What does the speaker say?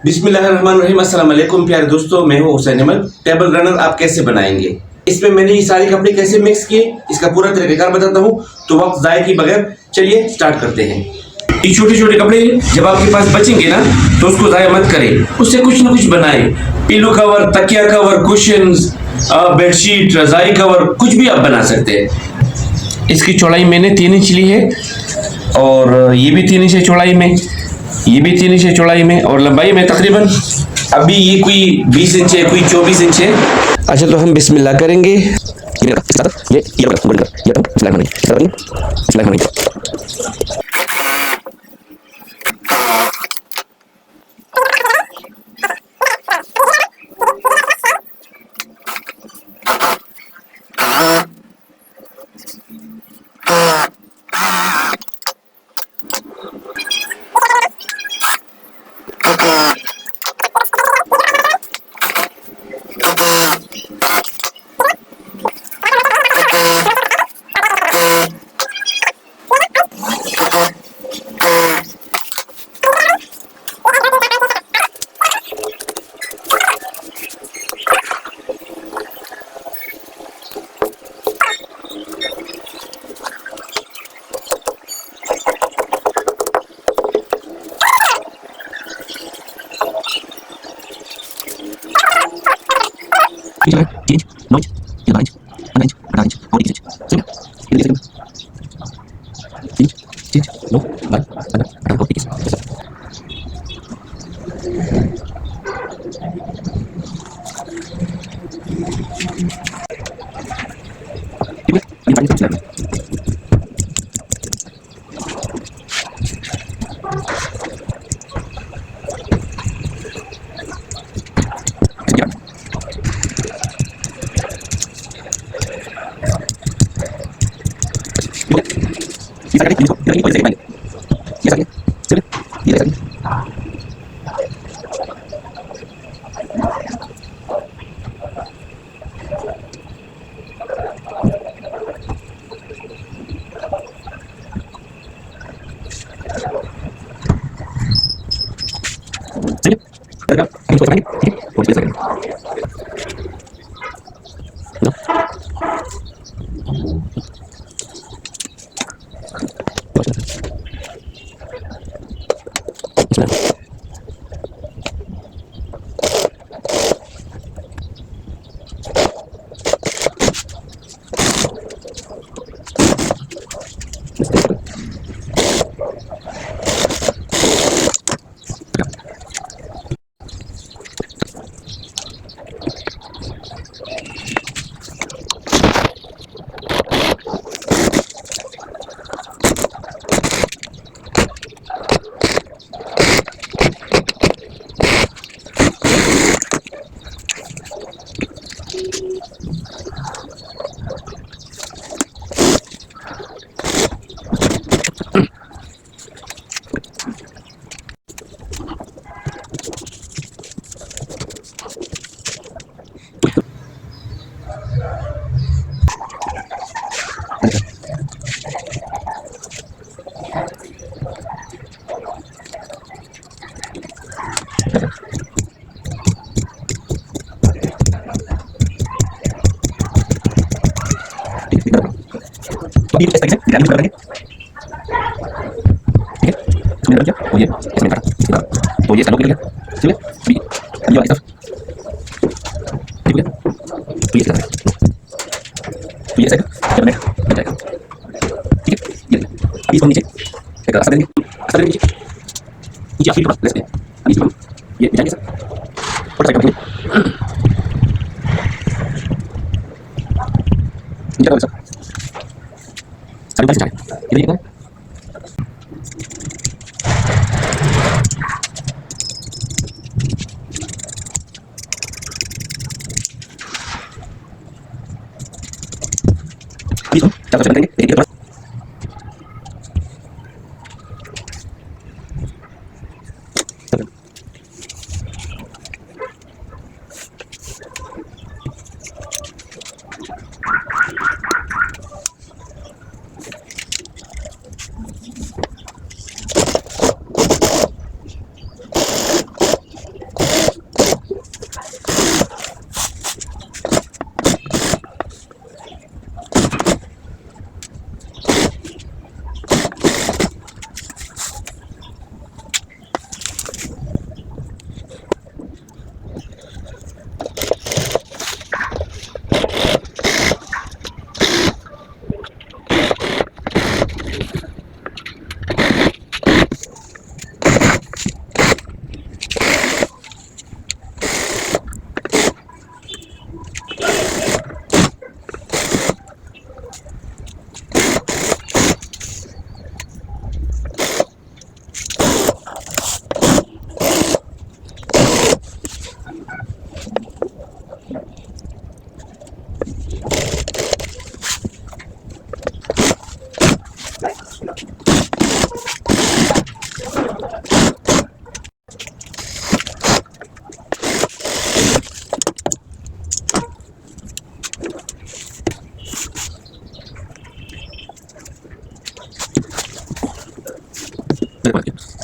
बिस्मिल्लाहिर्रहमानिर्रहीम। अस्सलाम वालेकुम प्यारे दोस्तों, मैं हूं हुसैन अहमद। टेबल रनर आप कैसे बनाएंगे, इसमें मैंने ये सारे कपड़े कैसे मिक्स किए, इसका पूरा तरीकाकार बताता हूं। तो वक्त ज़ाया किए बगैर चलिए स्टार्ट करते हैं। ये छोटे छोटे कपड़े जब आपके पास बचेंगे ना तो उसको ज़ाया मत करें, उससे कुछ ना कुछ बनाए। पिलो कवर, तकिया कवर, कुशन्स, बेडशीट, रजाई कवर, कुछ भी आप बना सकते हैं। इसकी चौड़ाई मैंने 3 इंच ली है और ये भी 3 इंच है चौड़ाई में, ये भी 3 इंच है चौड़ाई में, और लंबाई में तकरीबन अभी ये कोई 20 इंच है, कोई 24 इंच है। अच्छा, तो हम बिस्मिल्लाह करेंगे। अभी इस तरीके से ग्राइंड कर देंगे, ठीक है। इसमें रख दिया और ये इसमें काटा, इसके बाद तो ये स्टैंड हो गया, ठीक है। अभी वाली तरफ ठीक है, तो ये इसका तो ये ऐसा करने बन जाएगा, ठीक है। ये अभी इसको नीचे एक रास्ता देंगे, रास्ता देंगे नीचे आखिरी पास लेते हैं। अभी इसको ये जाएंगे सर और ट्राई करेंगे नीचे का सर सारी बात जाए इधर ये इसको क्या करेंगे एक बार मेरे को